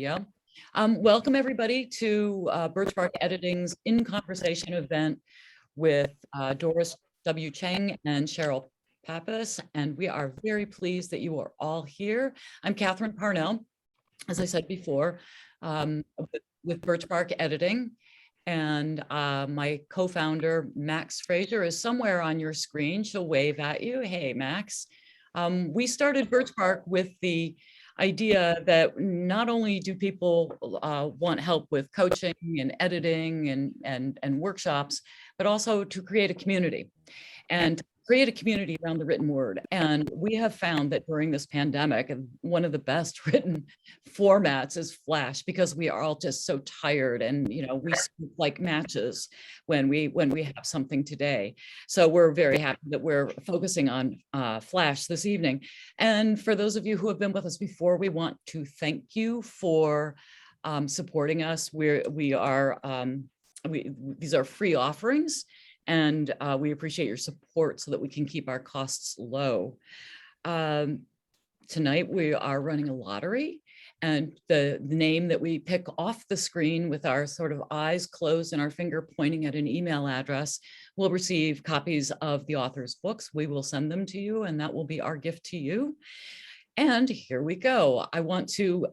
Yeah. Welcome everybody to Birch Bark Editing's In Conversation event with Doris W Chang and Cheryl Pappas, and we are very pleased that you are all here. I'm Catherine Parnell, as I said before, with Birch Bark Editing, and my co-founder Max Fraser is somewhere on your screen. She'll wave at you. Hey, Max. We started Birch Bark with the idea that not only do people want help with coaching and editing and workshops, but also to create a community and create a community around the written word. And we have found that during this pandemic, one of the best written formats is Flash, because we are all just so tired and, you know, we speak like matches when we have something today. So we're very happy that we're focusing on Flash this evening. And for those of you who have been with us before, we want to thank you for supporting us. These are free offerings, and we appreciate your support so that we can keep our costs low. Tonight we are running a lottery, and the name that we pick off the screen with our sort of eyes closed and our finger pointing at an email address will receive copies of the author's books. We will send them to you, and that will be our gift to you. And here we go. I want to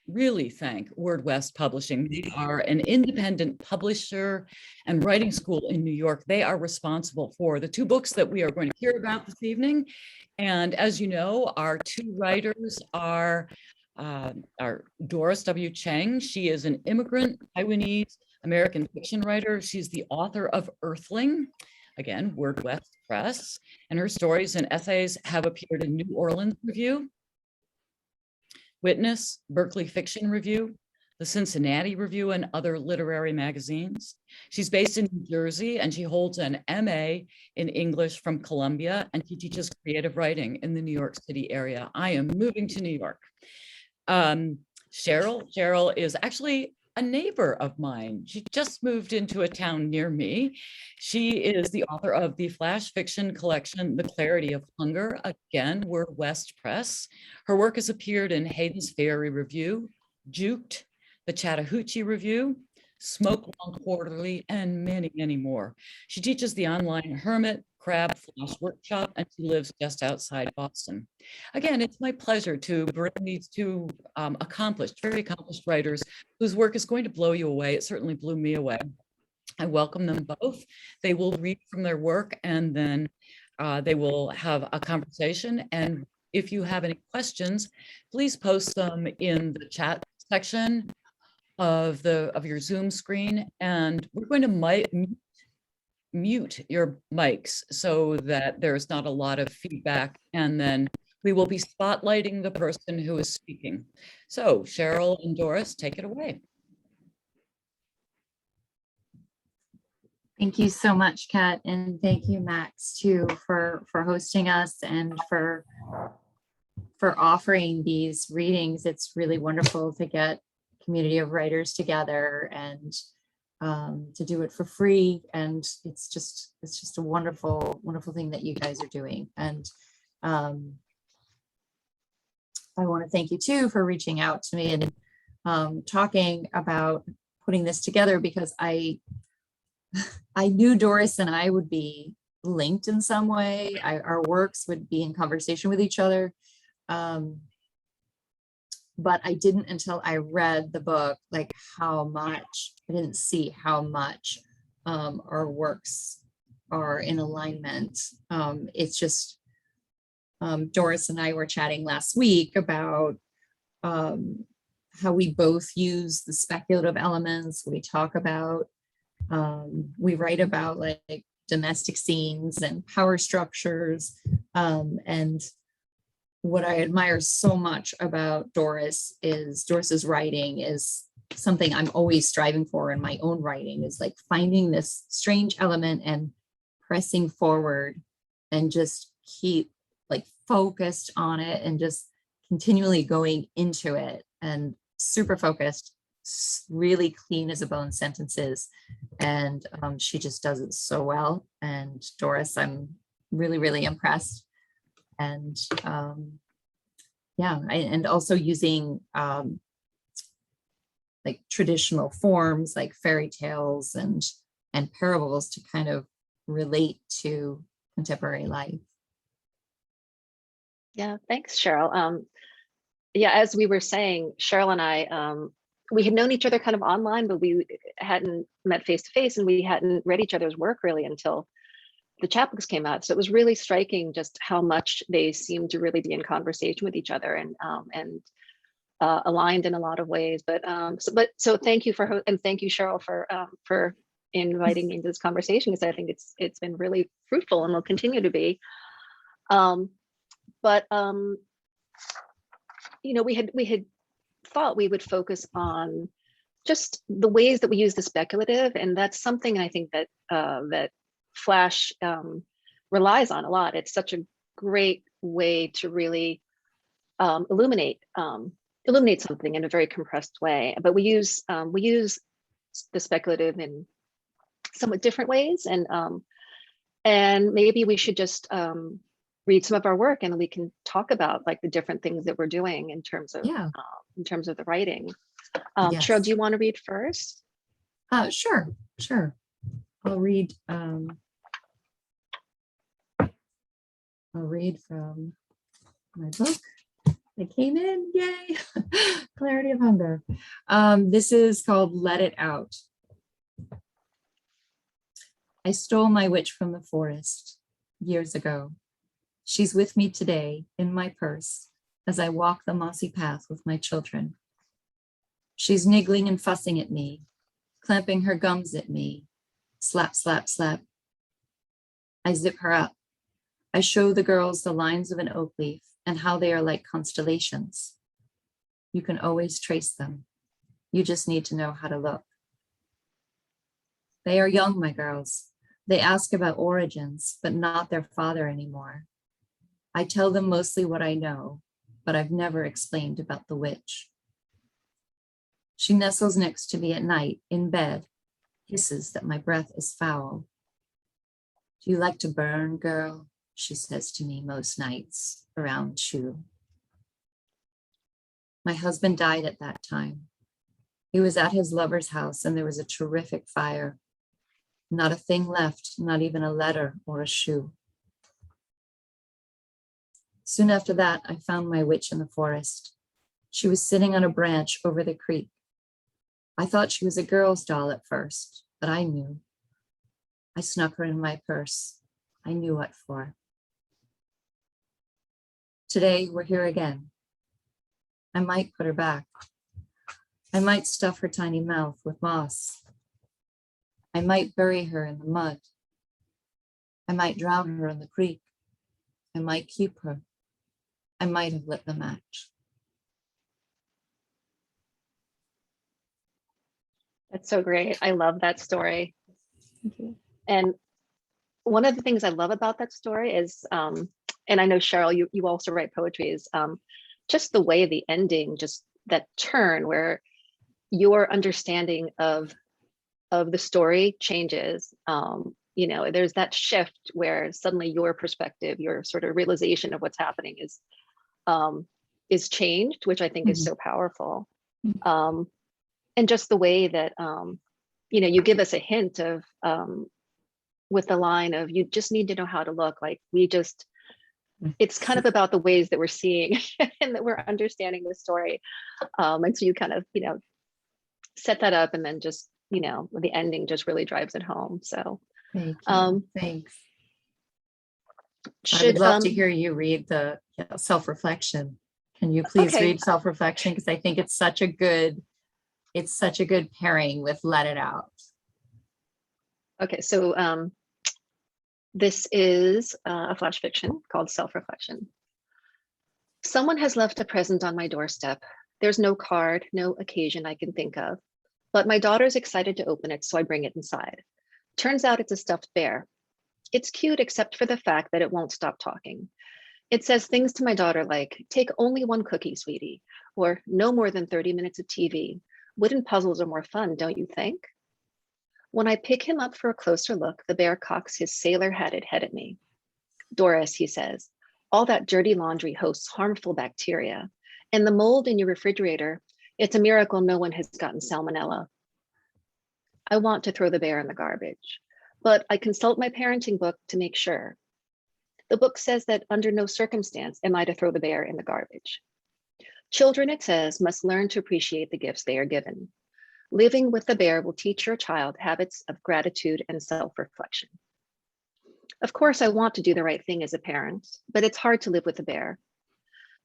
really thank Word West Publishing. They are an independent publisher and writing school in New York. They are responsible for the two books that we are going to hear about this evening. And as you know, our two writers are Doris W Chang. She is an immigrant Taiwanese American fiction writer. She's the author of Earthling, again, Word West Press, and her stories and essays have appeared in New Orleans Review, Witness, Berkeley Fiction Review, the Cincinnati Review, and other literary magazines. She's based in New Jersey, and she holds an MA in English from Columbia, and she teaches creative writing in the New York City area. I am moving to New York. Cheryl is actually a neighbor of mine. She just moved into a town near me. She is the author of the flash fiction collection, The Clarity of Hunger, again, Word West Press. Her work has appeared in Hayden's Ferry Review, Juked, the Chattahoochee Review, SmokeLong Quarterly, and many, many more. She teaches the online Hermit Crab Flash Workshop, and she lives just outside Boston. Again, it's my pleasure to bring these two very accomplished writers whose work is going to blow you away. It certainly blew me away. I welcome them both. They will read from their work, and then they will have a conversation. And if you have any questions, please post them in the chat section of your Zoom screen, and we're going to mute your mics so that there's not a lot of feedback, and then we will be spotlighting the person who is speaking. So Cheryl and Doris, take it away. Thank you so much, Kat, and thank you, Max, too, for hosting us and for offering these readings. It's really wonderful to get a community of writers together and to do it for free, and it's just a wonderful thing that you guys are doing. And I want to thank you too for reaching out to me and talking about putting this together, because I knew Doris and I would be linked in some way. Our works would be in conversation with each other. But I didn't until I read the book, like I didn't see how much our works are in alignment. It's just, Doris and I were chatting last week about how we both use the speculative elements. We talk about, we write about like domestic scenes and power structures, and what I admire so much about Doris's writing is something I'm always striving for in my own writing, is like finding this strange element and pressing forward and just keep like focused on it and just continually going into it, and super focused, really clean as a bone sentences. And she just does it so well. And Doris, I'm really, really impressed. And yeah, and also using like traditional forms like fairy tales and parables to kind of relate to contemporary life. Yeah, thanks, Cheryl. Yeah, as we were saying, Cheryl and I, we had known each other kind of online, but we hadn't met face to face, and we hadn't read each other's work really until the chapbooks came out. So it was really striking just how much they seemed to really be in conversation with each other and aligned in a lot of ways. But so thank you and thank you, Cheryl, for inviting me into this conversation, because I think it's been really fruitful and will continue to be. You know, we had thought we would focus on just the ways that we use the speculative, and that's something I think that that Flash relies on a lot. It's such a great way to really illuminate something in a very compressed way. But we use the speculative in somewhat different ways, and maybe we should just read some of our work, and we can talk about like the different things that we're doing in terms of the writing. Yes. Cheryl, do you want to read first? Sure. I'll read from my book that came in. Yay! Clarity of Hunger. This is called Let It Out. I stole my witch from the forest years ago. She's with me today in my purse as I walk the mossy path with my children. She's niggling and fussing at me, clamping her gums at me. Slap, slap, slap. I zip her up. I show the girls the lines of an oak leaf and how they are like constellations. You can always trace them. You just need to know how to look. They are young, my girls. They ask about origins, but not their father anymore. I tell them mostly what I know, but I've never explained about the witch. She nestles next to me at night in bed, hisses that my breath is foul. Do you like to burn, girl? She says to me most nights around 2. My husband died at that time. He was at his lover's house and there was a terrific fire. Not a thing left, not even a letter or a shoe. Soon after that, I found my witch in the forest. She was sitting on a branch over the creek. I thought she was a girl's doll at first, but I knew. I snuck her in my purse. I knew what for. Today, we're here again. I might put her back. I might stuff her tiny mouth with moss. I might bury her in the mud. I might drown her in the creek. I might keep her. I might have lit the match. That's so great. I love that story. Thank you. And one of the things I love about that story is, and I know Cheryl, you also write poetry, is just the way the ending, just that turn where your understanding of the story changes. You know, there's that shift where suddenly your perspective, your sort of realization of what's happening is changed, which I think is so powerful. And just the way that, you know, you give us a hint of, with the line of, you just need to know how to look, like it's kind of about the ways that we're seeing and that we're understanding the story. And so you kind of, you know, set that up, and then just, you know, the ending just really drives it home. So Thank you. Thanks. I would love to hear you read the self-reflection. Can you please read self-reflection? Because I think it's such a good pairing with Let It Out. Okay, so this is a flash fiction called Self-Reflection. Someone has left a present on my doorstep. There's no card, no occasion I can think of, but my daughter's excited to open it, so I bring it inside. Turns out it's a stuffed bear. It's cute except for the fact that it won't stop talking. It says things to my daughter like, take only one cookie, sweetie, or no more than 30 minutes of TV. Wooden puzzles are more fun, don't you think? When I pick him up for a closer look, the bear cocks his sailor-hatted head at me. Doris, he says, all that dirty laundry hosts harmful bacteria, and the mold in your refrigerator It's a miracle no one has gotten salmonella. I want to throw the bear in the garbage, but I consult my parenting book to make sure. The book says that under no circumstance am I to throw the bear in the garbage. Children, it says, must learn to appreciate the gifts they are given. Living with the bear will teach your child habits of gratitude and self-reflection. Of course, I want to do the right thing as a parent, but it's hard to live with the bear.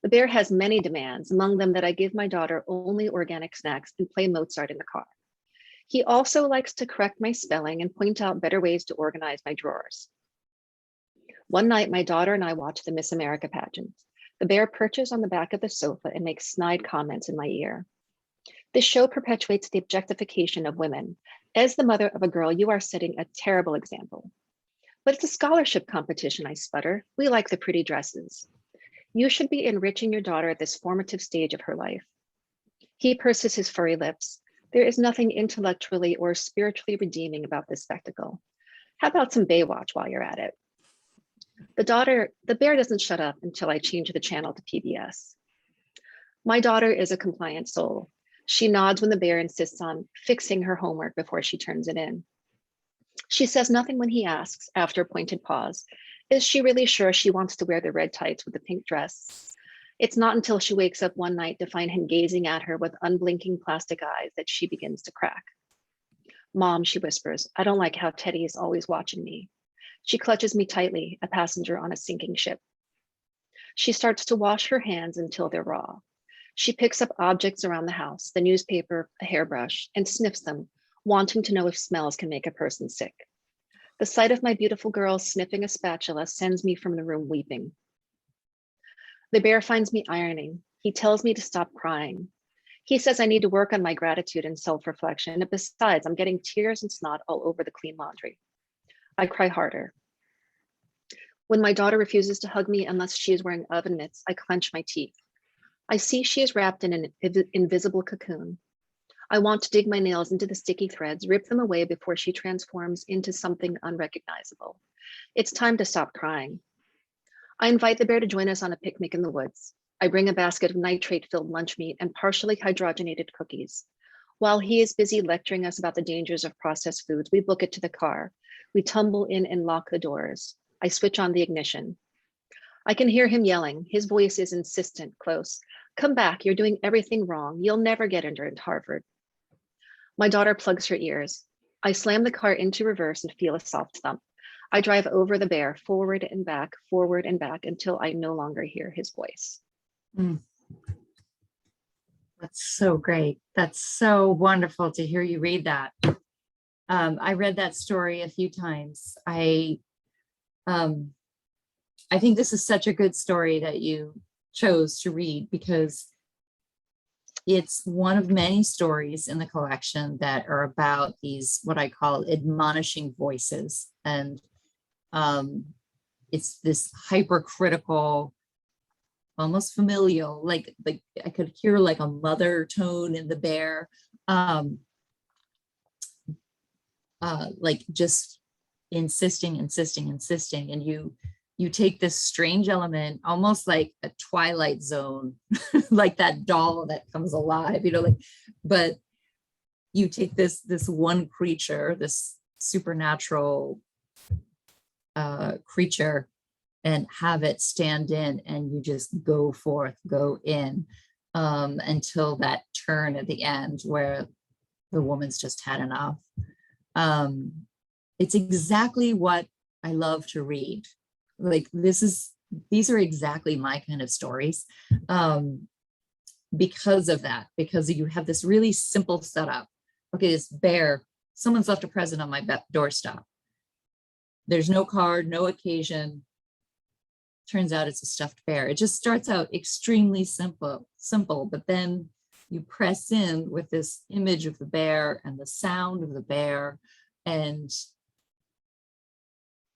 The bear has many demands, among them that I give my daughter only organic snacks and play Mozart in the car. He also likes to correct my spelling and point out better ways to organize my drawers. One night, my daughter and I watched the Miss America pageant. The bear perches on the back of the sofa and makes snide comments in my ear. This show perpetuates the objectification of women. As the mother of a girl, you are setting a terrible example. But it's a scholarship competition, I sputter. We like the pretty dresses. You should be enriching your daughter at this formative stage of her life. He purses his furry lips. There is nothing intellectually or spiritually redeeming about this spectacle. How about some Baywatch while you're at it? The bear doesn't shut up until I change the channel to PBS. My daughter is a compliant soul. She nods when the bear insists on fixing her homework before she turns it in. She says nothing when he asks, after a pointed pause, is she really sure she wants to wear the red tights with the pink dress? It's not until she wakes up one night to find him gazing at her with unblinking plastic eyes that she begins to crack. Mom, she whispers, I don't like how Teddy is always watching me. She clutches me tightly, a passenger on a sinking ship. She starts to wash her hands until they're raw. She picks up objects around the house, the newspaper, a hairbrush, and sniffs them, wanting to know if smells can make a person sick. The sight of my beautiful girl sniffing a spatula sends me from the room weeping. The bear finds me ironing. He tells me to stop crying. He says I need to work on my gratitude and self-reflection. And besides, I'm getting tears and snot all over the clean laundry. I cry harder. When my daughter refuses to hug me unless she is wearing oven mitts, I clench my teeth. I see she is wrapped in an invisible cocoon. I want to dig my nails into the sticky threads, rip them away before she transforms into something unrecognizable. It's time to stop crying. I invite the bear to join us on a picnic in the woods. I bring a basket of nitrate-filled lunch meat and partially hydrogenated cookies. While he is busy lecturing us about the dangers of processed foods, we book it to the car. We tumble in and lock the doors. I switch on the ignition. I can hear him yelling. His voice is insistent, close. Come back, you're doing everything wrong. You'll never get into Harvard. My daughter plugs her ears. I slam the car into reverse and feel a soft thump. I drive over the bear, forward and back, until I no longer hear his voice. Mm. That's so great. That's so wonderful to hear you read that. I read that story a few times. I think this is such a good story that you chose to read because it's one of many stories in the collection that are about these, what I call admonishing voices. And it's this hypercritical, almost familial, like I could hear like a mother tone in the bear, like just insisting. And you take this strange element, almost like a Twilight Zone, like that doll that comes alive, but you take this one creature, this supernatural creature, and have it stand in, and you just go in until that turn at the end where the woman's just had enough. It's exactly what I love to read. Like these are exactly my kind of stories because of that, because you have this really simple setup. Okay, this bear, someone's left a present on my doorstep. There's no card, no occasion. Turns out it's a stuffed bear. It just starts out extremely simple, but then you press in with this image of the bear and the sound of the bear, and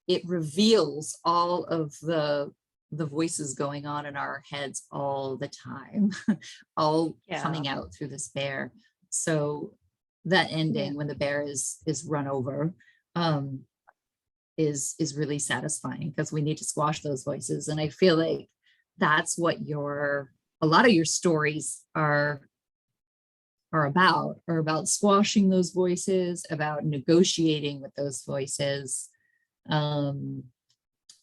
it reveals all of the voices going on in our heads all the time, all coming out through this bear. So that ending when the bear is run over is really satisfying because we need to squash those voices. And I feel like that's what a lot of your stories are are about squashing those voices, about negotiating with those voices. And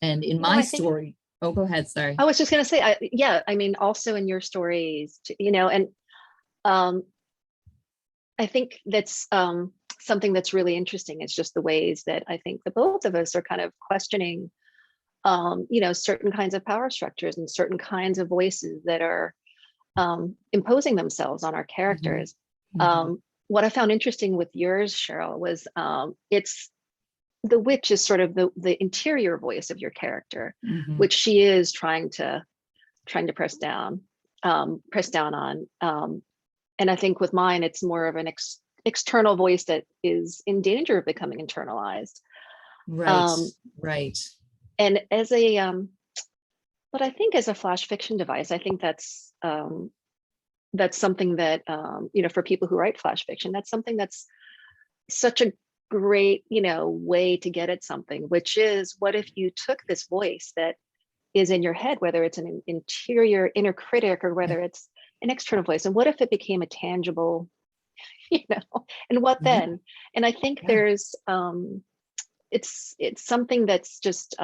in my story, oh, go ahead, sorry. I was just going to say, yeah, I mean, also in your stories, you know, and I think that's something that's really interesting. It's just the ways that I think the both of us are kind of questioning, you know, certain kinds of power structures and certain kinds of voices that are imposing themselves on our characters. Mm-hmm. What I found interesting with yours, Cheryl, was it's the witch is sort of the interior voice of your character, Mm-hmm. which she is trying to press down on. And I think with mine, it's more of an external voice that is in danger of becoming internalized. Right, right. And as a, but I think as a flash fiction device, I think that's something that, you know, for people who write flash fiction, that's something that's such a great, you know, way to get at something, which is, what if you took this voice that is in your head, whether it's an interior inner critic or whether it's an external voice, and what if it became a tangible, you know, and what then? And I think there's, it's something that's just,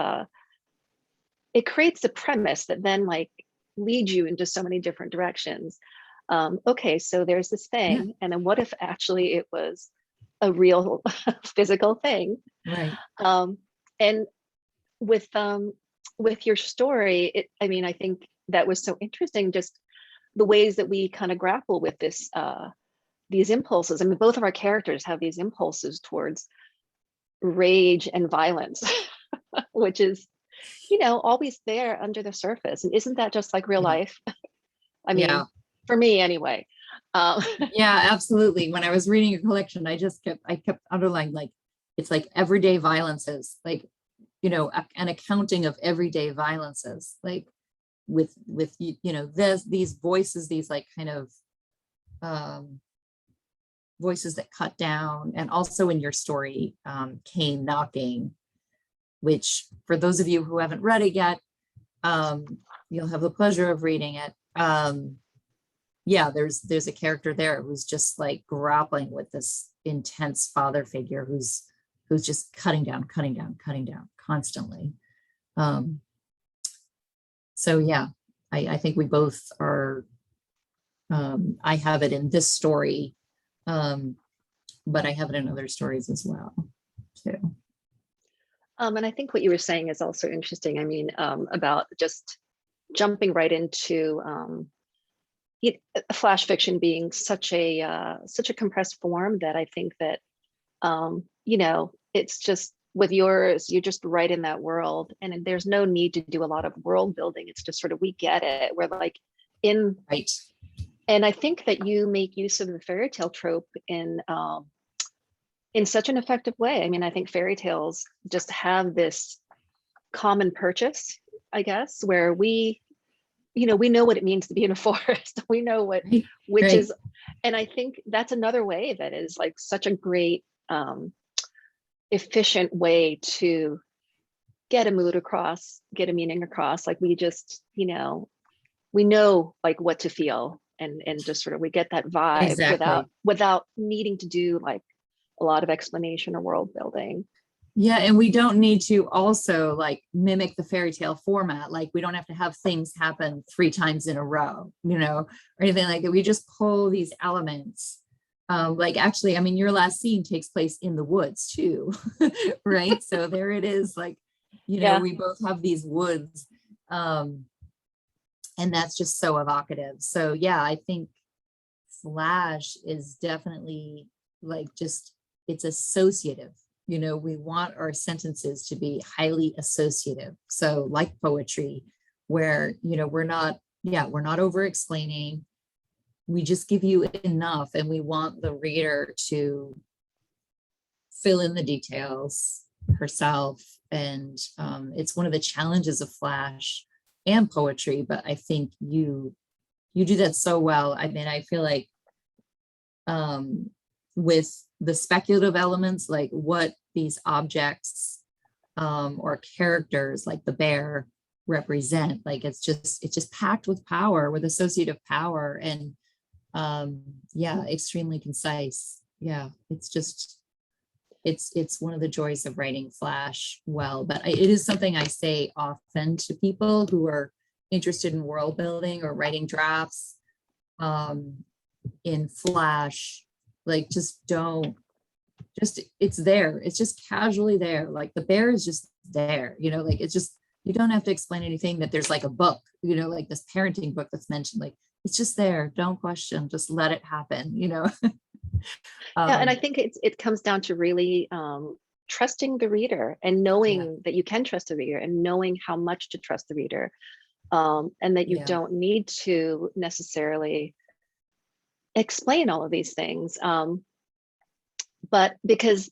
it creates a premise that then like leads you into so many different directions. Okay, so there's this thing, and then what if actually it was a real physical thing? Right. And with your story, I mean, I think that was so interesting, just the ways that we kind of grapple with this, these impulses. I mean, both of our characters have these impulses towards rage and violence, which is, you know, always there under the surface. And isn't that just like real life? I mean, for me anyway. Yeah, absolutely. When I was reading your collection, I kept underlining, like, it's like everyday violences, like, you know, an accounting of everyday violences, like with you know, these voices, these like kind of voices that cut down. And also in your story, came knocking, which for those of you who haven't read it yet, you'll have the pleasure of reading it. Yeah, there's a character there who's just like grappling with this intense father figure who's just cutting down constantly. So yeah, I think we both are, I have it in this story, but I have it in other stories as well too. And I think what you were saying is also interesting. I mean, about just jumping right into flash fiction being such a compressed form, that I think that, you know, it's just with yours, you're just right in that world, and there's no need to do a lot of world building. It's just sort of, we get it. We're like in, right. And I think that you make use of the fairy tale trope in such an effective way. I mean, I think fairy tales just have this common purchase, I guess, where we, you know, we know what it means to be in a forest. We know what witches, and I think that's another way that is like such a great, efficient way to get a mood across, get a meaning across. Like we just, you know, we know like what to feel, and just sort of, we get that vibe without needing to do like a lot of explanation or world building. Yeah, and we don't need to also like mimic the fairy tale format. Like we don't have to have things happen 3 times in a row, you know, or anything like that. We just pull these elements. Like actually, I mean, your last scene takes place in the woods too, right? So there it is, like, you know, we both have these woods, and that's just so evocative. So yeah, I think Flash is definitely like just, it's associative. You know, we want our sentences to be highly associative. So like poetry, where, you know, we're not over explaining. We just give you enough, and we want the reader to fill in the details herself. And it's one of the challenges of Flash and poetry, but I think you do that so well. I mean, I feel like with the speculative elements, like what these objects or characters like the bear represent, like it's just packed with power, with associative power. And Yeah, extremely concise. Yeah, it's just, it's one of the joys of writing Flash well, but it is something I say often to people who are interested in world building or writing drafts in Flash, like just don't, just, it's there. It's just casually there. Like the bear is just there, you know, like it's just, you don't have to explain anything, that there's like a book, you know, like this parenting book that's mentioned, like it's just there. Don't question, just let it happen, you know. Yeah, and I think it comes down to really trusting the reader and knowing that you can trust the reader and knowing how much to trust the reader, and that you don't need to necessarily explain all of these things. But because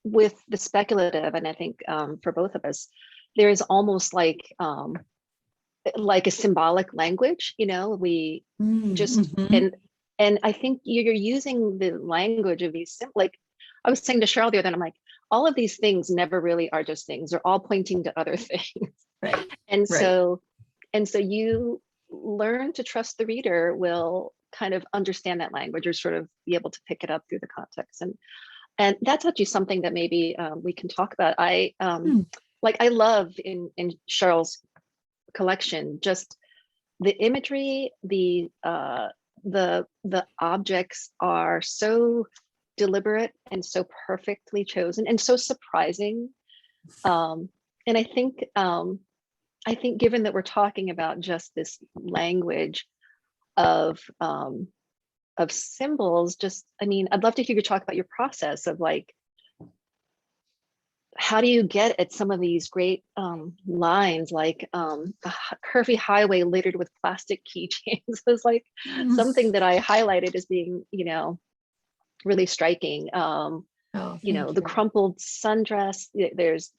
with the speculative, and I think for both of us, there is almost like a symbolic language, you know, we just, and I think you're using the language of these, like I was saying to Cheryl the other night, I'm like, all of these things never really are just things. They're all pointing to other things. Right. And so you learn to trust the reader will kind of understand that language or sort of be able to pick it up through the context. And that's actually something that maybe we can talk about. I love in Cheryl's collection, just the imagery, the objects are so deliberate and so perfectly chosen and so surprising. And I think given that we're talking about just this language of symbols, just, I mean, I'd love to hear you talk about your process of like, how do you get at some of these great lines, like a curvy highway littered with plastic keychains was like something that I highlighted as being, you know, really striking. You know, the crumpled sundress, there's,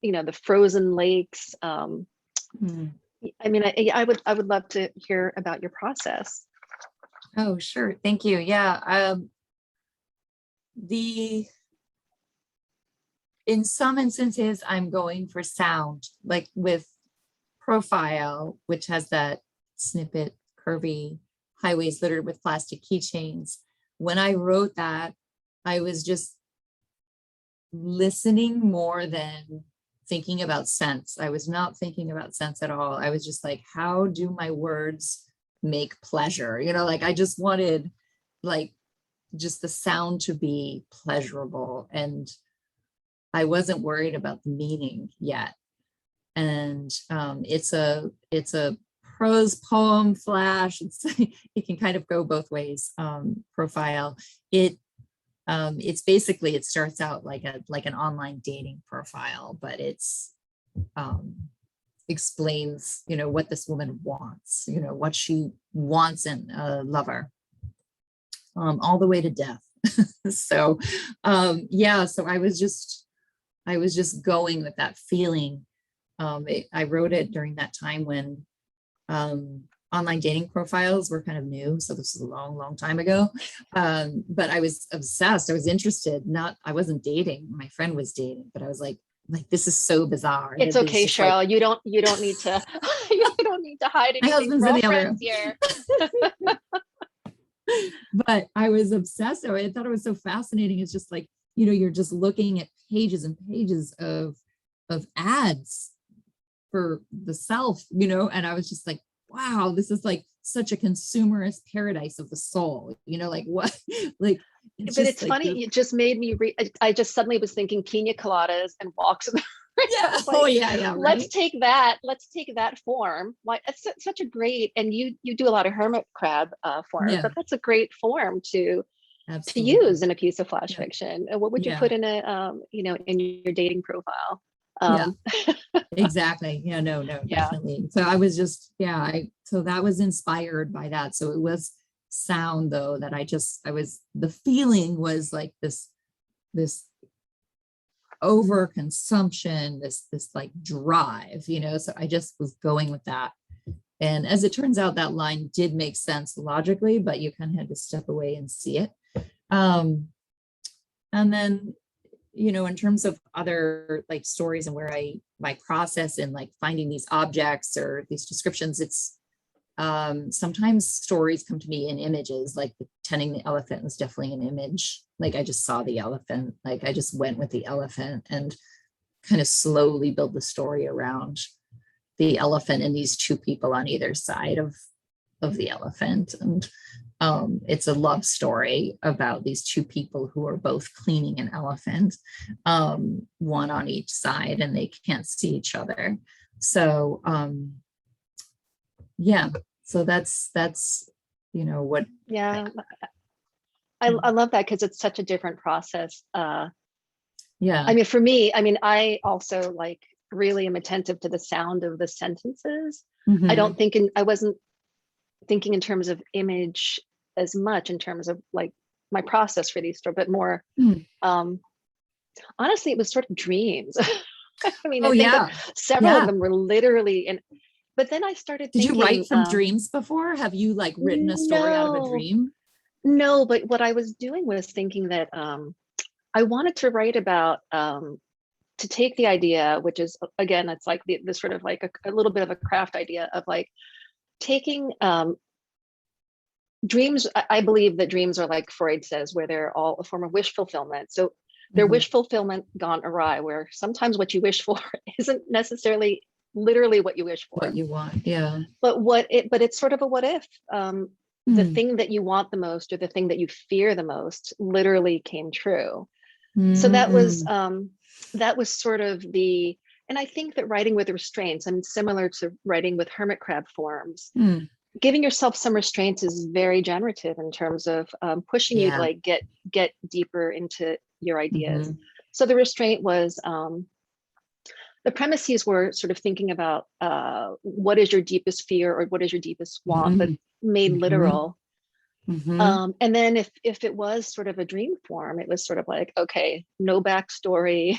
you know, the frozen lakes. I mean, I would love to hear about your process. Oh, sure. Thank you. Yeah. In some instances, I'm going for sound, like with Profile, which has that snippet, curvy highways littered with plastic keychains. When I wrote that, I was just listening more than thinking about sense. I was not thinking about sense at all. I was just like, how do my words make pleasure? You know, like I just wanted like just the sound to be pleasurable, and I wasn't worried about the meaning yet. And it's a prose poem Flash. It can kind of go both ways. Profile. It's basically, it starts out like an online dating profile, but it's explains, you know, what this woman wants, you know, what she wants in a lover, all the way to death. So yeah, so I was just going with that feeling. I wrote it during that time when online dating profiles were kind of new. So this was a long time ago. But I was obsessed. I was interested. I wasn't dating. My friend was dating, but I was like, this is so bizarre. It's okay, Cheryl. Like, you don't need to you don't need to hide anything. My husband's in the other room here. But I was obsessed. I thought it was so fascinating. It's just like, you know, you're just looking at pages and pages of ads for the self, you know, and I was just like, wow, this is like such a consumerist paradise of the soul, you know, like what, like. But it's like funny, it just made me I just suddenly was thinking pina coladas and walks in the yeah. Like, oh yeah, right? Let's take that form. Why, it's such a great, and you do a lot of hermit crab forms, but that's a great form to use in a piece of flash fiction. What would you put in a you know, in your dating profile? Exactly. Yeah, no, definitely. So I was just, so that was inspired by that. So it was sound though, that the feeling was like this overconsumption, this like drive, you know, so I just was going with that. And as it turns out, that line did make sense logically, but you kind of had to step away and see it. And then, you know, in terms of other like stories and where my process in like finding these objects or these descriptions, it's Sometimes stories come to me in images, like tending the elephant was definitely an image. Like I just saw the elephant, like I just went with the elephant and kind of slowly build the story around the elephant and these two people on either side of the elephant. And it's a love story about these two people who are both cleaning an elephant, one on each side, and they can't see each other. So yeah, so that's what. Yeah, I love that, because it's such a different process. Yeah, I mean, for me, I mean, I also like really am attentive to the sound of the sentences. I wasn't thinking in terms of image as much, in terms of like my process for these stories, but more honestly, it was sort of dreams. I mean, I think of several of them were literally, and but then I started thinking, did you write from dreams before? Have you like written a story out of a dream? No, but what I was doing was thinking that I wanted to write about to take the idea, which is, again, it's like the sort of like a little bit of a craft idea of like taking dreams. I believe that dreams are, like Freud says, where they're all a form of wish fulfillment. So they're wish fulfillment gone awry, where sometimes what you wish for isn't necessarily literally what you wish for. What you want, yeah. But it's sort of a what if. The thing that you want the most, or the thing that you fear the most, literally came true. So that was sort of the, and I think that writing with restraints, and similar to writing with hermit crab forms, giving yourself some restraints is very generative in terms of pushing you to like get deeper into your ideas. So the restraint was, the premises were sort of thinking about what is your deepest fear, or what is your deepest want, but made literal. And then if it was sort of a dream form, it was sort of like, okay, no backstory,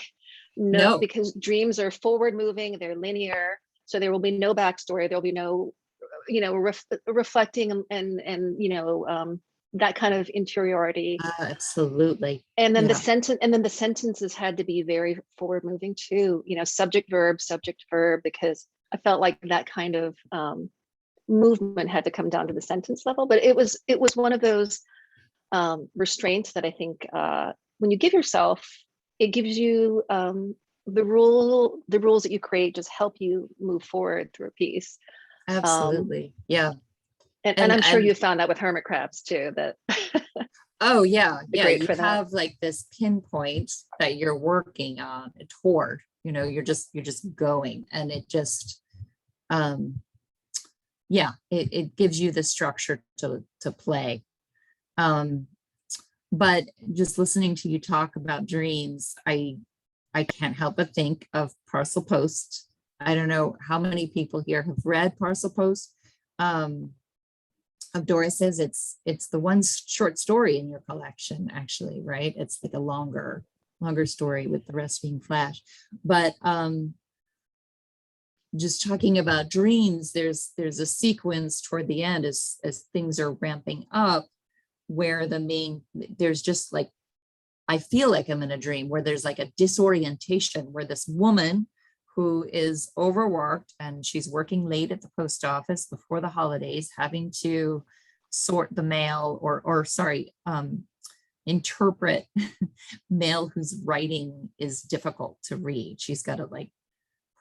no, because dreams are forward moving, they're linear, so there will be no backstory, there'll be no, reflecting and that kind of interiority. Absolutely. And then the sentences had to be very forward moving too, subject verb, because I felt like that kind of movement had to come down to the sentence level. But it was one of those restraints that I think when you give yourself, it gives you the rules that you create just help you move forward through a piece. Absolutely. And I'm sure you found that with hermit crabs too, that oh yeah you have that. Like this pinpoint that you're working on toward, you're just going, and it just it gives you the structure to play. But just listening to you talk about dreams, I can't help but think of Parcel Post. I don't know how many people here have read Parcel Post of Doris's. It's the one short story in your collection, actually, right? It's like a longer story with the rest being flash. But just talking about dreams, there's a sequence toward the end as things are ramping up, where there's just like, I feel like I'm in a dream, where there's like a disorientation, where this woman who is overworked, and she's working late at the post office before the holidays, having to sort the mail or interpret mail whose writing is difficult to read. She's got to like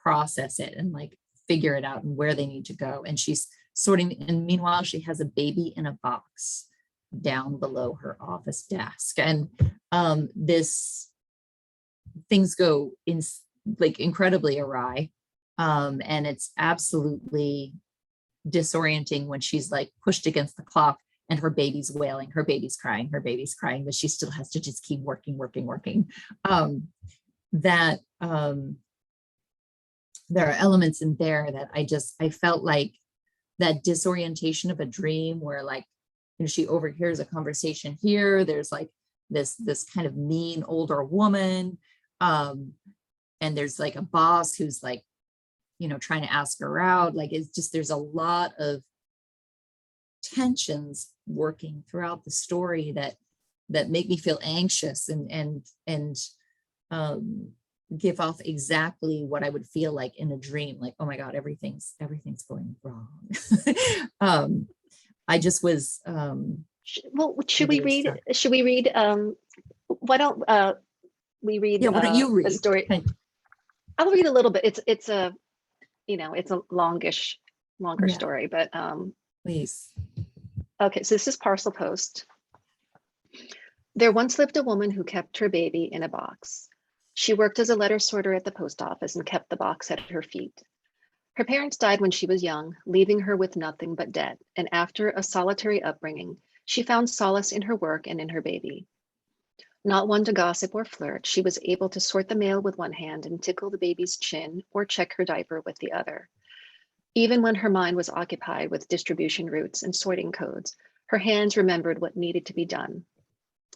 process it and like figure it out and where they need to go. And she's sorting, and meanwhile, she has a baby in a box down below her office desk. And things go in like incredibly awry. And it's absolutely disorienting when she's like pushed against the clock and her baby's wailing, her baby's crying, but she still has to just keep working. There are elements in there that I felt like that disorientation of a dream, where like, she overhears a conversation here. There's like this kind of mean older woman. And there's like a boss who's like, trying to ask her out. Like, it's just, there's a lot of tensions working throughout the story that make me feel anxious and give off exactly what I would feel like in a dream, like, oh my God, everything's going wrong. I just was Well, should we really read, struck. why don't we read Yeah, why don't you a read? story? I'll read a little bit. It's a, it's a longer Yeah. story, but Please. okay, so this is Parcel Post. There once lived a woman who kept her baby in a box. She worked as a letter sorter at the post office and kept the box at her feet. Her parents died when she was young, leaving her with nothing but debt, and after a solitary upbringing, she found solace in her work and in her baby. Not one to gossip or flirt, she was able to sort the mail with one hand and tickle the baby's chin or check her diaper with the other. Even when her mind was occupied with distribution routes and sorting codes, her hands remembered what needed to be done.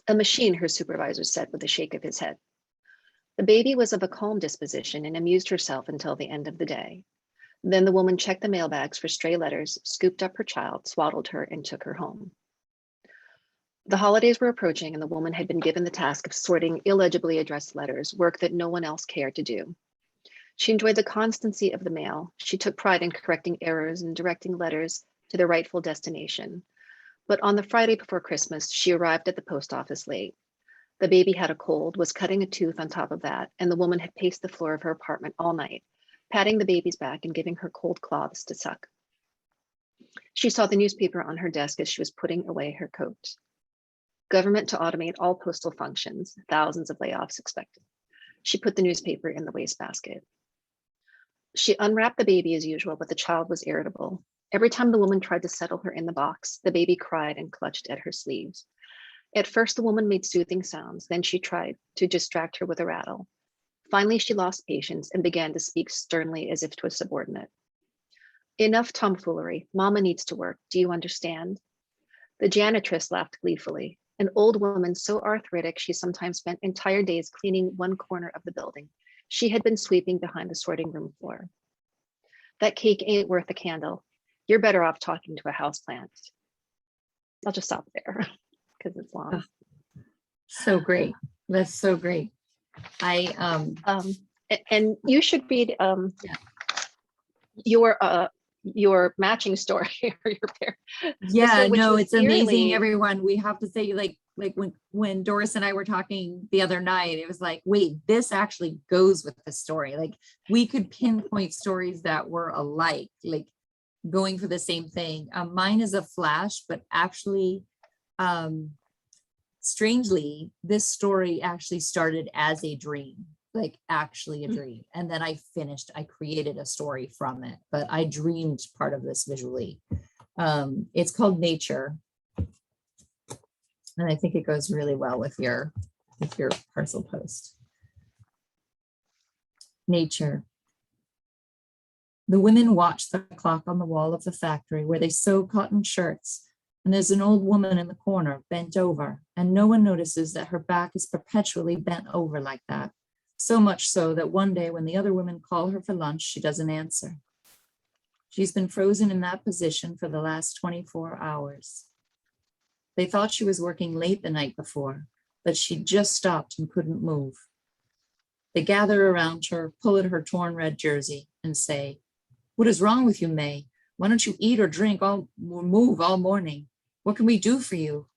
A machine, her supervisor said with a shake of his head. The baby was of a calm disposition and amused herself until the end of the day. Then the woman checked the mailbags for stray letters, scooped up her child, swaddled her, and took her home. The holidays were approaching, and the woman had been given the task of sorting illegibly addressed letters, work that no one else cared to do. She enjoyed the constancy of the mail. She took pride in correcting errors and directing letters to their rightful destination. But on the Friday before Christmas, she arrived at the post office late. The baby had a cold, was cutting a tooth on top of that, and the woman had paced the floor of her apartment all night, patting the baby's back and giving her cold cloths to suck. She saw the newspaper on her desk as she was putting away her coat. Government to automate all postal functions, thousands of layoffs expected. She put the newspaper in the wastebasket. She unwrapped the baby as usual, but the child was irritable. Every time the woman tried to settle her in the box, the baby cried and clutched at her sleeves. At first, the woman made soothing sounds. Then she tried to distract her with a rattle. Finally, she lost patience and began to speak sternly as if to a subordinate. Enough tomfoolery. Mama needs to work. Do you understand? The janitress laughed gleefully. An old woman so arthritic she sometimes spent entire days cleaning one corner of the building. She had been sweeping behind the sorting room floor. That cake ain't worth a candle. You're better off talking to a houseplant. I'll just stop there because it's long. So great. That's so great. And you should read your matching story or your pair. Yeah, which no, was it's amazing, eerily- everyone. We have to say, like when Doris and I were talking the other night, it was like, wait, this actually goes with the story. Like we could pinpoint stories that were alike, like going for the same thing. Mine is a flash, but actually, strangely, this story actually started as a dream, like actually a dream. And then I created a story from it, but I dreamed part of this visually. It's called Nature. And I think it goes really well with your parcel post. Nature. The women watch the clock on the wall of the factory where they sew cotton shirts. And there's an old woman in the corner bent over, and no one notices that her back is perpetually bent over like that. So much so that one day when the other women call her for lunch, she doesn't answer. She's been frozen in that position for the last 24 hours. They thought she was working late the night before, but she'd just stopped and couldn't move. They gather around her, pull at her torn red jersey, and say, "What is wrong with you, May? Why don't you eat or drink or move all morning? What can we do for you?"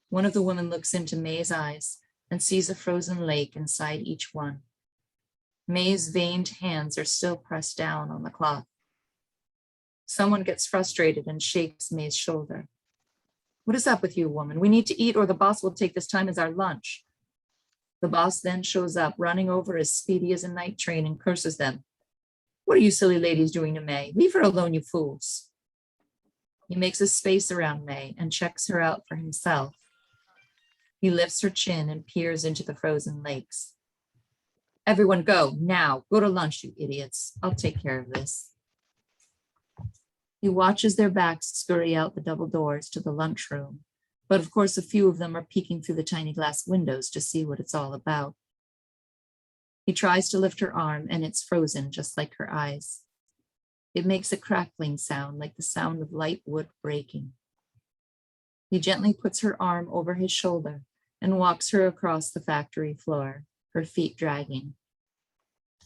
One of the women looks into May's eyes and sees a frozen lake inside each one. May's veined hands are still pressed down on the cloth. Someone gets frustrated and shakes May's shoulder. "What is up with you, woman? We need to eat or the boss will take this time as our lunch." The boss then shows up, running over as speedy as a night train, and curses them. "What are you silly ladies doing to May? Leave her alone, you fools." He makes a space around May and checks her out for himself. He lifts her chin and peers into the frozen lakes. "Everyone go, now. Go to lunch, you idiots. I'll take care of this." He watches their backs scurry out the double doors to the lunchroom, but of course a few of them are peeking through the tiny glass windows to see what it's all about. He tries to lift her arm and it's frozen just like her eyes. It makes a crackling sound like the sound of light wood breaking. He gently puts her arm over his shoulder and walks her across the factory floor, her feet dragging.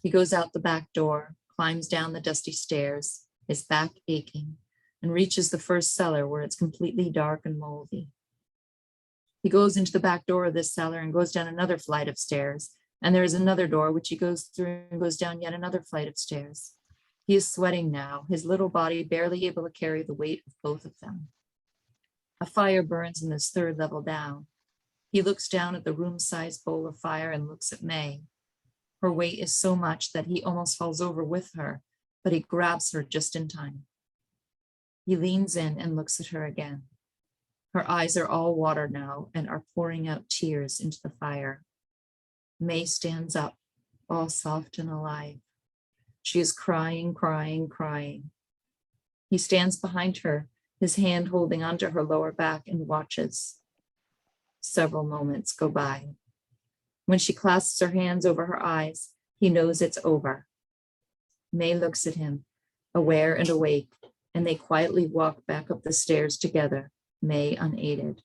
He goes out the back door, climbs down the dusty stairs, his back aching, and reaches the first cellar where it's completely dark and moldy. He goes into the back door of this cellar and goes down another flight of stairs, and there is another door which he goes through and goes down yet another flight of stairs. He is sweating now, his little body barely able to carry the weight of both of them. A fire burns in this third level down. He looks down at the room-sized bowl of fire and looks at May. Her weight is so much that he almost falls over with her, but he grabs her just in time. He leans in and looks at her again. Her eyes are all water now and are pouring out tears into the fire. May stands up, all soft and alive. She is crying, crying, crying. He stands behind her, his hand holding onto her lower back, and watches. Several moments go by. When she clasps her hands over her eyes, he knows it's over. May looks at him, aware and awake, and they quietly walk back up the stairs together, May unaided.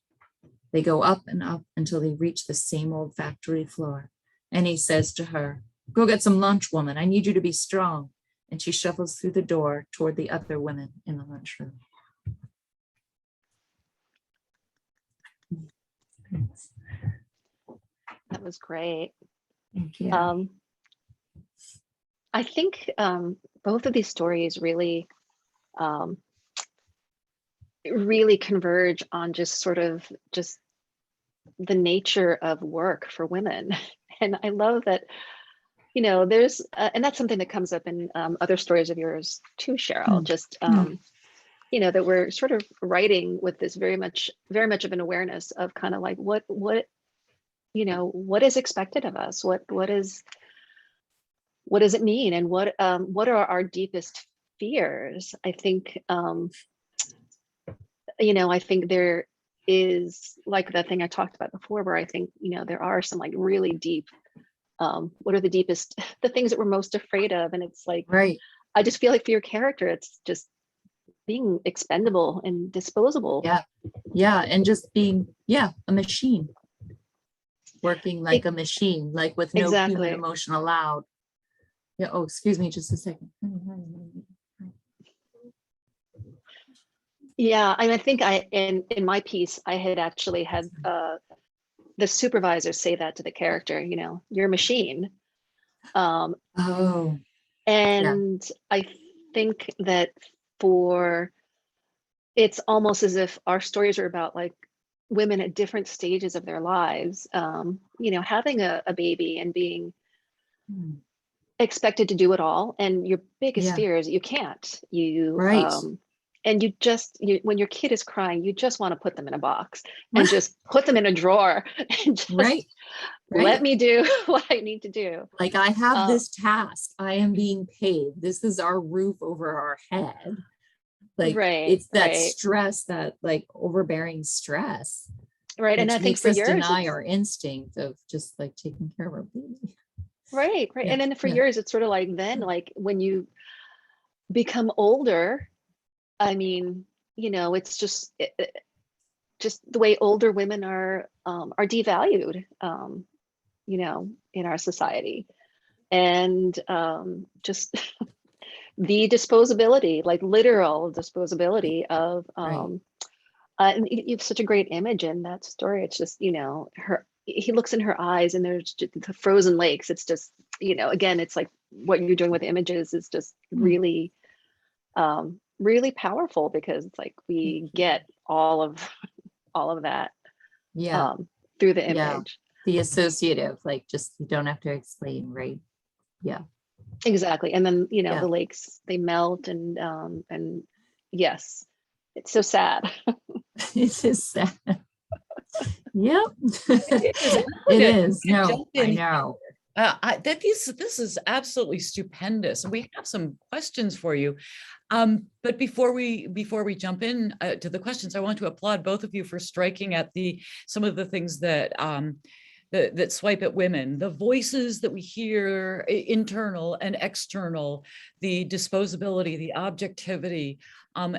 They go up and up until they reach the same old factory floor, and he says to her, "Go get some lunch, woman. I need you to be strong." And she shuffles through the door toward the other women in the lunchroom. Thanks. That was great. Thank you. I think both of these stories really, really converge on just sort of just the nature of work for women. And I love that, you know, there's, and that's something that comes up in other stories of yours too, Cheryl, just, you know, that we're sort of writing with this very much of an awareness of kind of like what, you know, what is expected of us? What does it mean? And what are our deepest fears? I think, you know, I think there is like that thing I talked about before, where I think, you know, there are some like really deep, what are the deepest, the things that we're most afraid of? And it's like, Right. I just feel like for your character, it's just being expendable and disposable. Yeah. Yeah. And just being, a machine. Working like a machine, like with no human emotion allowed. Yeah. Oh, excuse me, just a second. Yeah, I think in my piece, I had actually had the supervisor say that to the character, you know, you're a machine. And I think that it's almost as if our stories are about like women at different stages of their lives, you know, having a baby and being expected to do it all. And your biggest fear is you can't. And when your kid is crying, you just want to put them in a box and just put them in a drawer and just let me do what I need to do. Like, I have this task. I am being paid. This is our roof over our head. Like, it's that stress, that like overbearing stress. Right. And I think for yours, deny our instinct of just like taking care of our baby. Right. Yeah, and then for yours, it's sort of like then, like when you become older, I mean, you know, it's just the way older women are devalued, you know, in our society, and just the disposability, like literal disposability of, and you have such a great image in that story. It's just, you know, he looks in her eyes and there's just the frozen lakes. It's just, you know, again, it's like what you're doing with images is just really, really powerful, because it's like we get all of that through the image. The associative, like, just you don't have to explain, right? Yeah. Exactly. And then, you know, the lakes, they melt, and yes, it's so sad. It is sad. Yep. It is. No, I know. This is absolutely stupendous, and we have some questions for you. But before we jump in to the questions, I want to applaud both of you for striking at some of the things that that swipe at women, the voices that we hear, internal and external, the disposability, the objectivity, and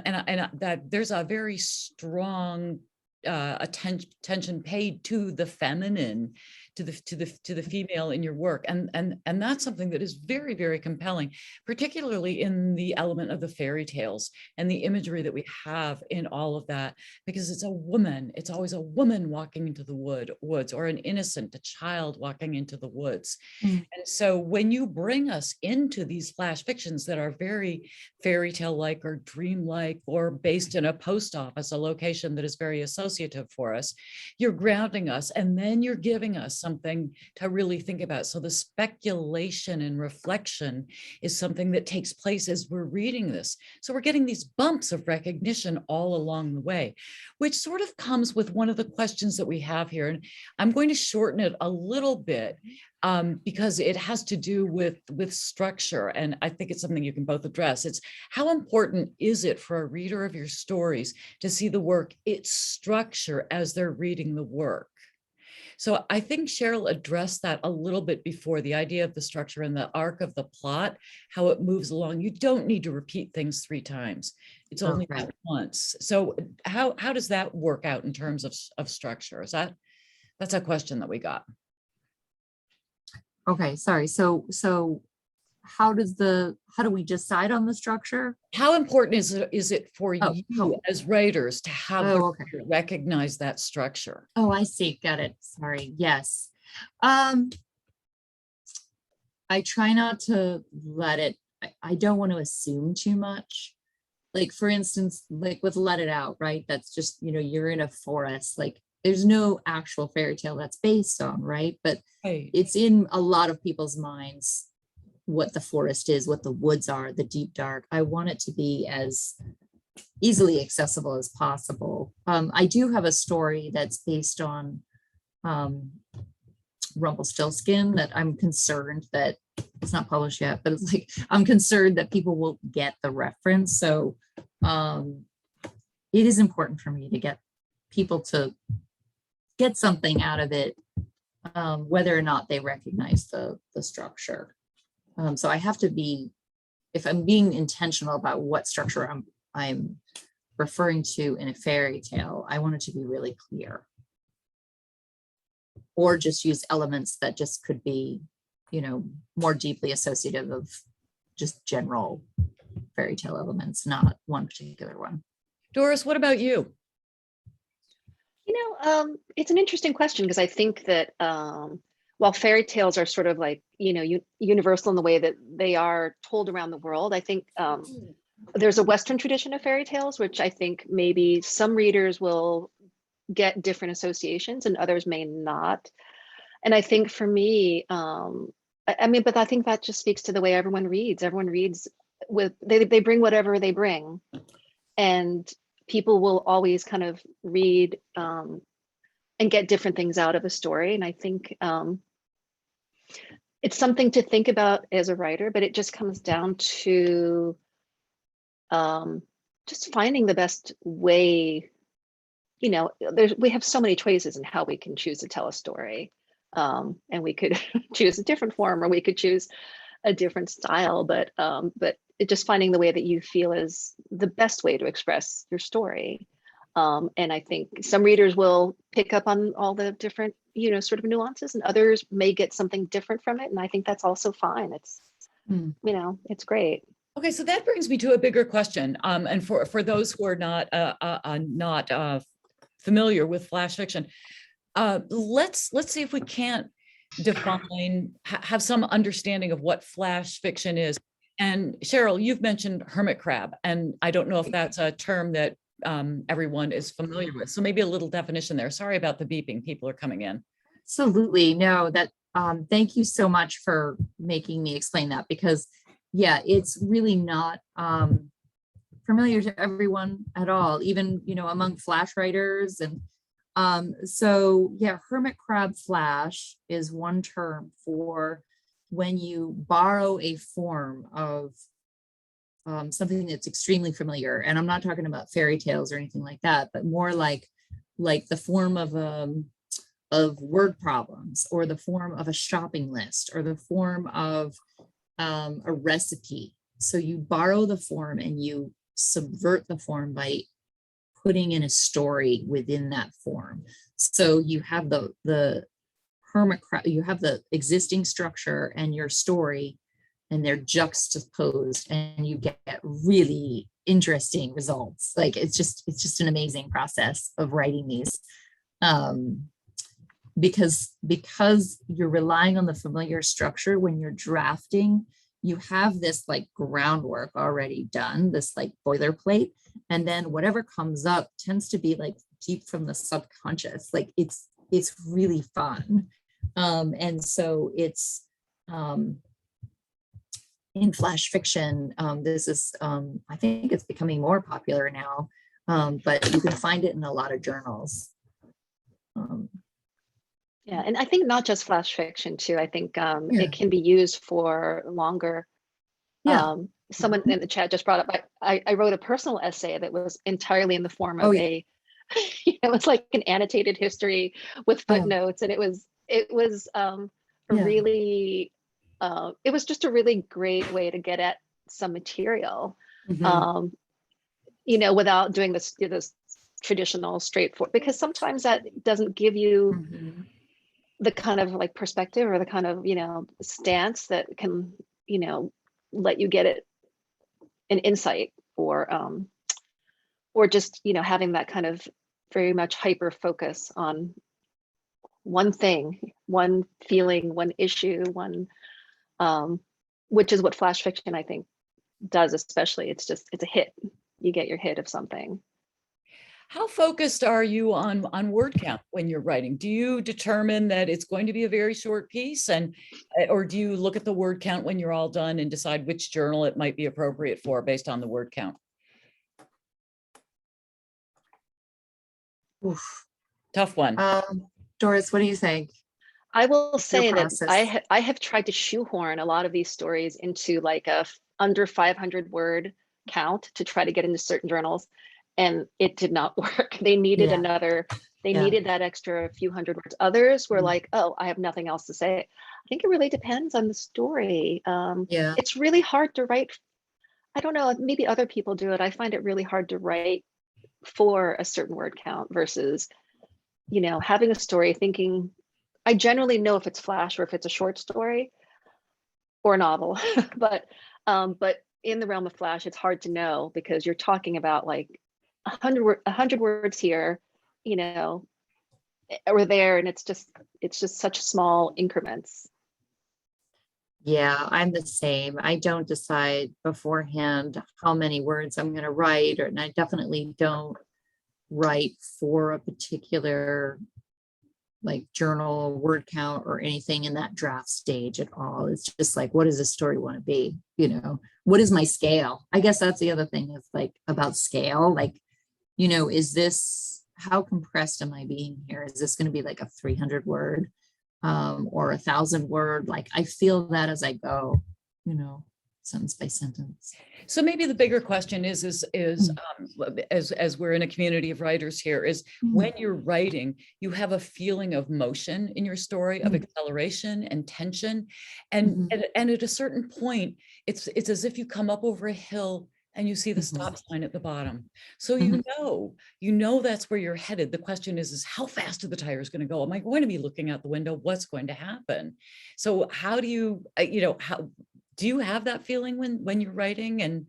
that there's a very strong attention paid to the feminine, to the female in your work, and that's something that is very, very compelling, particularly in the element of the fairy tales and the imagery that we have in all of that, because it's a woman. It's always a woman walking into the woods, or an innocent, a child walking into the woods. And so when you bring us into these flash fictions that are very fairy tale like or dream-like, or based in a post office, a location that is very associative for us, you're grounding us, and then you're giving us something to really think about. So the speculation and reflection is something that takes place as we're reading this. So we're getting these bumps of recognition all along the way, which sort of comes with one of the questions that we have here. And I'm going to shorten it a little bit because it has to do with structure. And I think it's something you can both address. It's how important is it for a reader of your stories to see the work, its structure, as they're reading the work? So I think Cheryl addressed that a little bit before, the idea of the structure and the arc of the plot, how it moves along. You don't need to repeat things 3 times. It's only right. once. So how does that work out in terms of structure? That's a question that we got. Okay, sorry. So how do we decide on the structure? How important is it for you oh. as writers to have Okay. recognize that structure? Oh, I see. Got it. Sorry. Yes. I try not to let it, I don't want to assume too much. Like, for instance, like with Let It Out, right? That's just, you're in a forest, like there's no actual fairy tale that's based on, right? But it's in a lot of people's minds what the forest is, what the woods are, the deep dark. I want it to be as easily accessible as possible. I do have a story that's based on Rumpelstiltskin that I'm concerned that it's not published yet, but it's like, I'm concerned that people will get the reference. So it is important for me to get people to get something out of it, whether or not they recognize the structure. So I have to be, if I'm being intentional about what structure I'm referring to in a fairy tale, I want it to be really clear. Or just use elements that just could be, more deeply associative of just general fairy tale elements, not one particular one. Doris, what about you? It's an interesting question, because I think that while fairy tales are sort of like, universal in the way that they are told around the world, I think there's a Western tradition of fairy tales, which I think maybe some readers will get different associations and others may not. And I think for me, but I think that just speaks to the way everyone reads. Everyone reads with, they bring whatever they bring. And people will always kind of read and get different things out of a story. And I think it's something to think about as a writer, but it just comes down to just finding the best way. We have so many choices in how we can choose to tell a story. And we could choose a different form, or we could choose a different style, but just finding the way that you feel is the best way to express your story. And I think some readers will pick up on all the different, sort of nuances, and others may get something different from it. And I think that's also fine. It's, it's great. Okay, so that brings me to a bigger question. And for those who are not familiar with flash fiction, let's see if we can't have some understanding of what flash fiction is. And Cheryl, you've mentioned hermit crab, and I don't know if that's a term that everyone is familiar with. So maybe a little definition there. Sorry about the beeping. People are coming in. Absolutely. No, that thank you so much for making me explain that, because yeah, it's really not familiar to everyone at all, even, among flash writers. And so yeah, hermit crab flash is one term for when you borrow a form of something that's extremely familiar. And I'm not talking about fairy tales or anything like that, but more like the form of word problems, or the form of a shopping list, or the form of a recipe. So you borrow the form and you subvert the form by putting in a story within that form. So you have the hermit crab, you have the existing structure and your story, and they're juxtaposed, and you get really interesting results. Like it's just an amazing process of writing these. Because you're relying on the familiar structure when you're drafting, you have this like groundwork already done, this like boilerplate, and then whatever comes up tends to be like deep from the subconscious. Like it's really fun. And so it's in flash fiction, this is I think it's becoming more popular now, but you can find it in a lot of journals. Yeah, and I think not just flash fiction too. I think Yeah. it can be used for longer. Yeah. Someone in the chat just brought up, I wrote a personal essay that was entirely in the form of it was like an annotated history with footnotes, and it was really, it was just a really great way to get at some material, you know, without doing this traditional straightforward, because sometimes that doesn't give you the kind of like perspective or the kind of, you know, stance that can, you know, let you get an insight, or just, you know, having that kind of very much hyper focus on one thing, one feeling, one issue, which is what flash fiction I think does, especially. It's a hit. You get your hit of something. How focused are you on word count when you're writing? Do you determine that it's going to be a very short piece, or do you look at the word count when you're all done and decide which journal it might be appropriate for based on the word count? Oof. Tough one. Doris, what do you think? I will say that process? I have tried to shoehorn a lot of these stories into like a under 500 word count to try to get into certain journals, and it did not work. They needed they needed that extra few hundred words. Others were like, oh, I have nothing else to say. I think it really depends on the story. It's really hard to write. I don't know, maybe other people do it. I find it really hard to write for a certain word count versus, you know, having a story, thinking, I generally know if it's flash or if it's a short story or a novel, but in the realm of flash, it's hard to know because you're talking about like 100 words here, you know, or there, and it's just such small increments. Yeah, I'm the same. I don't decide beforehand how many words I'm going to write, and I definitely don't write for a particular like journal word count or anything in that draft stage at all. It's just like, what does this story want to be? You know, what is my scale? I guess that's the other thing is like about scale. Like, you know, how compressed am I being here? Is this going to be like a 300 word or 1,000 word? Like I feel that as I go, you know, sentence by sentence. So maybe the bigger question is as we're in a community of writers here, is when you're writing, you have a feeling of motion in your story, of acceleration and tension, and at a certain point, it's as if you come up over a hill and you see the stop sign at the bottom. So you know that's where you're headed. The question is how fast are the tires going to go? Am I going to be looking out the window? What's going to happen? So how do you, do you have that feeling when you're writing? And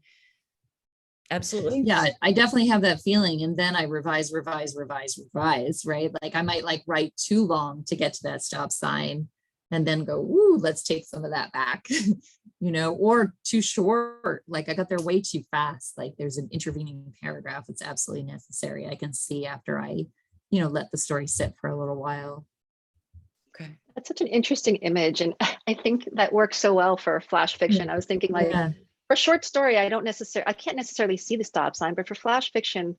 absolutely. Yeah, I definitely have that feeling. And then I revise, right? Like I might like write too long to get to that stop sign and then go, ooh, let's take some of that back, you know, or too short. Like I got there way too fast. Like there's an intervening paragraph that's absolutely necessary. I can see after I, you know, let the story sit for a little while. Okay. That's such an interesting image. And I think that works so well for flash fiction. I was thinking like for short story, I can't necessarily see the stop sign, but for flash fiction,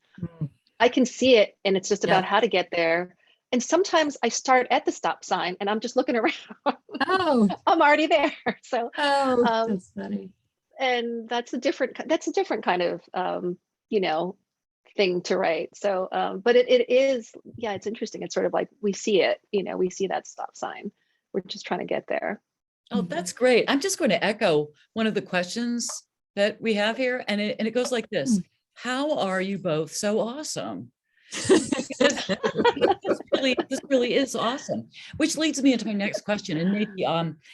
I can see it, and it's just about how to get there. And sometimes I start at the stop sign and I'm just looking around. Oh, I'm already there. So, that's funny. And that's a different kind of, you know, thing to write. So, but it is, yeah, it's interesting. It's sort of like, we see it, you know, we see that stop sign. We're just trying to get there. Oh, that's great. I'm just going to echo one of the questions that we have here. And it goes like this. how are you both so awesome? This really is awesome. Which leads me into my next question, and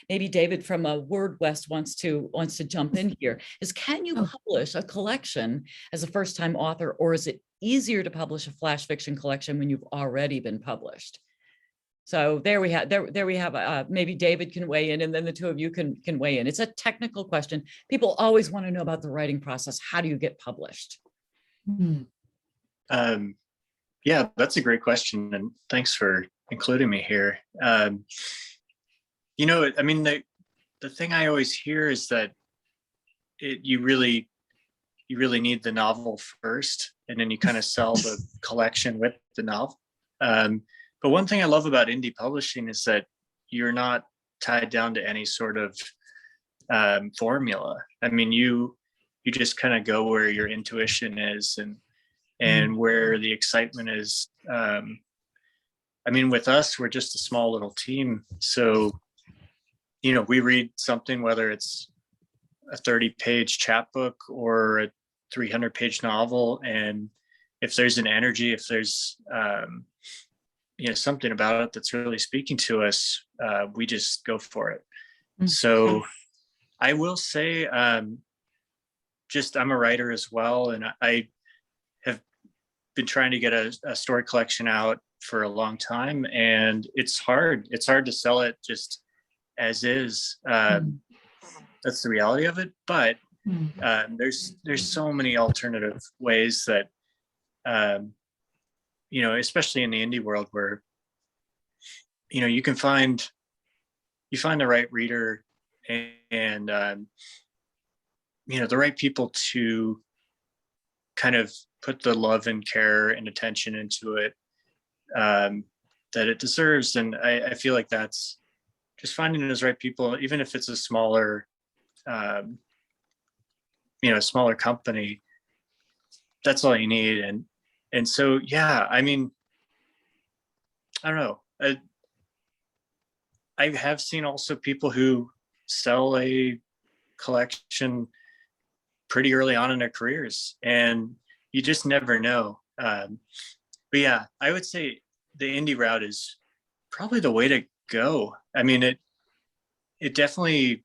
maybe David from Word West wants to jump in here. Is can you publish a collection as a first-time author, or is it easier to publish a flash fiction collection when you've already been published? So there we have maybe David can weigh in, and then the two of you can weigh in. It's a technical question. People always want to know about the writing process. How do you get published? Yeah, that's a great question, and thanks for including me here. You know, I mean, the thing I always hear is that you really need the novel first, and then you kind of sell the collection with the novel. But one thing I love about indie publishing is that you're not tied down to any sort of formula. I mean, you just kind of go where your intuition is and where the excitement is. I mean, with us, we're just a small little team. So, you know, we read something, whether it's a 30-page chapbook or a 300-page novel. And if there's an energy, if there's, you know, something about it that's really speaking to us, we just go for it. So I will say, I'm a writer as well. And I have been trying to get a story collection out for a long time, and it's hard to sell it just as is. That's the reality of it. But there's so many alternative ways that, you know, especially in the indie world, where, you know, you find the right reader and you know, the right people to kind of put the love and care and attention into it that it deserves. And I feel like that's just finding those right people, even if it's a smaller, you know, smaller company. That's all you need. And so, yeah, I mean, I don't know. I have seen also people who sell a collection pretty early on in their careers, and you just never know. But yeah, I would say the indie route is probably the way to go. I mean, it definitely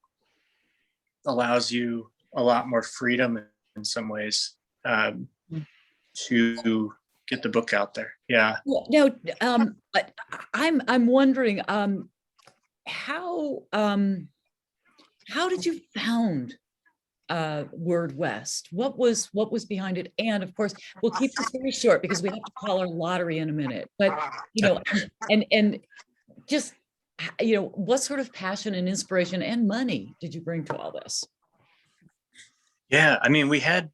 allows you a lot more freedom in some ways to get the book out there. Yeah. Now, I'm wondering, how did you found Word West? What was behind it? And of course, we'll keep this very short because we have to call our lottery in a minute. But you know, and just, you know, what sort of passion and inspiration and money did you bring to all this? Yeah, I mean, we had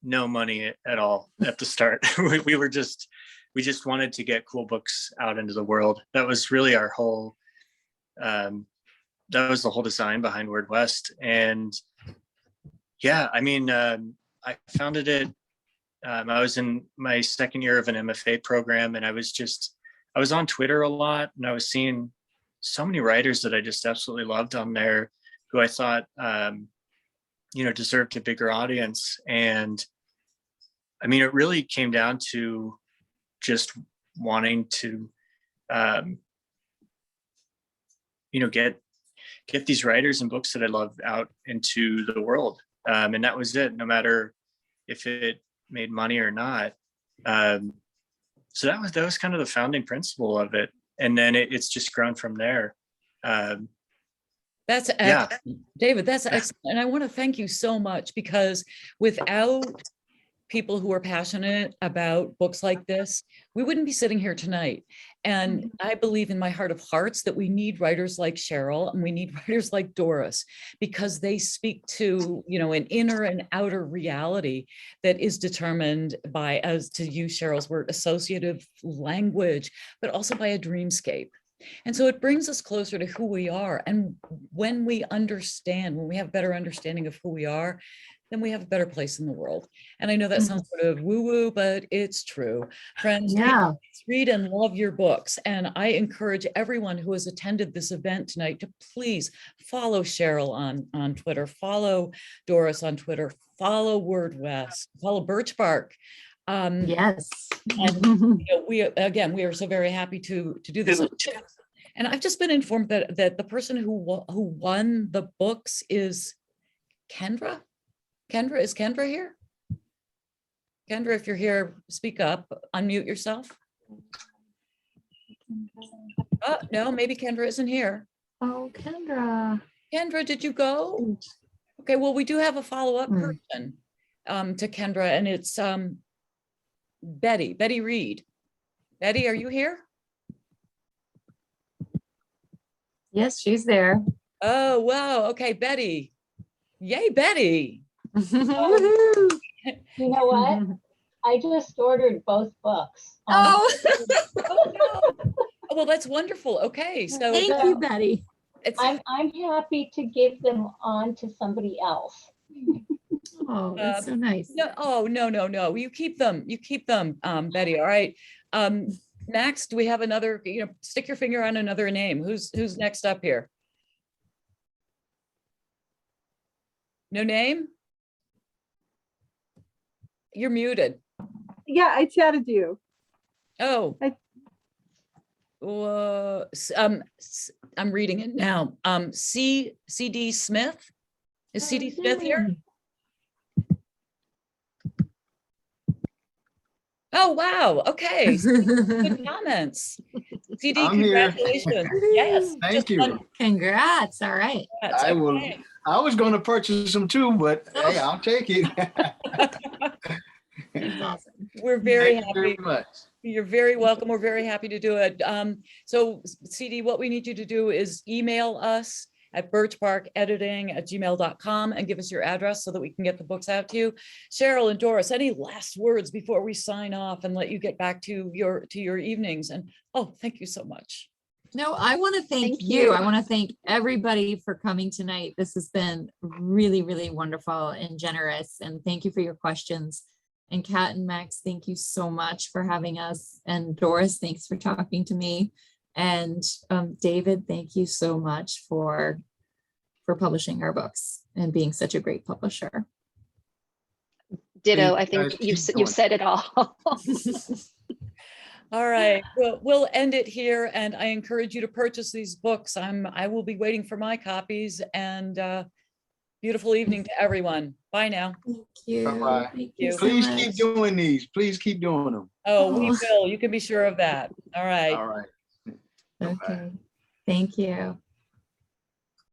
no money at all at the start. we just wanted to get cool books out into the world. That was really our whole. That was the whole design behind Word West. And yeah, I mean, I founded it. I was in my second year of an MFA program, and I was on Twitter a lot, and I was seeing so many writers that I just absolutely loved on there, who I thought, you know, deserved a bigger audience. And I mean, it really came down to just wanting to, you know, get these writers and books that I love out into the world. And that was it, no matter if it made money or not. So that was kind of the founding principle of it. And then it's just grown from there. That's excellent. Yeah. David, that's excellent. And I want to thank you so much, because without people who are passionate about books like this, we wouldn't be sitting here tonight. And I believe in my heart of hearts that we need writers like Cheryl, and we need writers like Doris, because they speak to, you know, an inner and outer reality that is determined by, as to use Cheryl's word, associative language, but also by a dreamscape. And so it brings us closer to who we are. And when we understand, when we have better understanding of who we are, then we have a better place in the world. And I know that sounds sort of woo-woo, but it's true. Friends, Yeah. read and love your books. And I encourage everyone who has attended this event tonight to please follow Cheryl on Twitter, follow Doris on Twitter, follow Word West, follow Birch Bark. Yes. And we are so very happy to do this. And I've just been informed that the person who won the books is Kendra. Is Kendra here? Kendra, if you're here, speak up, unmute yourself. Oh, no, maybe Kendra isn't here. Oh, Kendra. Kendra, did you go? Okay, well, we do have a follow-up person to Kendra, and it's Betty Reed. Betty, are you here? Yes, she's there. Oh, wow. Okay, Betty. Yay, Betty. Woohoo. You know what? I just ordered both books. Oh, Well, that's wonderful. Okay, so thank you, Betty. it's I'm happy to give them on to somebody else. Oh, that's so nice. no. You keep them, Betty. All right. Max, do we have another, stick your finger on another name. Who's next up here? No name? You're muted. Yeah, I chatted you. Oh. I- I'm reading it now. CD Smith. Is CD Smith here? Oh, wow. Okay. Good comments. CD, I'm here. congratulations. Yes. Thank just you. one- Congrats. All right. congrats. I will. Okay. I was going to purchase them too, but hey, I'll take it. That's awesome. We're very Thank you very happy. much. You're very welcome. We're very happy to do it. So CD, what we need you to do is email us at birchbarkediting@gmail.com and give us your address so that we can get the books out to you. Cheryl and Doris, any last words before we sign off and let you get back to your evenings? And thank you so much. No, I want to thank Thank you. you. I want to thank everybody for coming tonight. This has been really, really wonderful and generous. And thank you for your questions. And Kat and Max, thank you so much for having us. And Doris, thanks for talking to me. And David, thank you so much for publishing our books and being such a great publisher. Ditto. Please, I think guys, you've keep you've going. said it all. All right, we'll end it here, and I encourage you to purchase these books. I will be waiting for my copies, and beautiful evening to everyone. Bye now. Thank you. Bye-bye. Thank you so Please much. keep doing these. Please keep doing them. Oh, we Oh. will. You can be sure of that. All right. All right. Bye-bye. Okay. Thank you.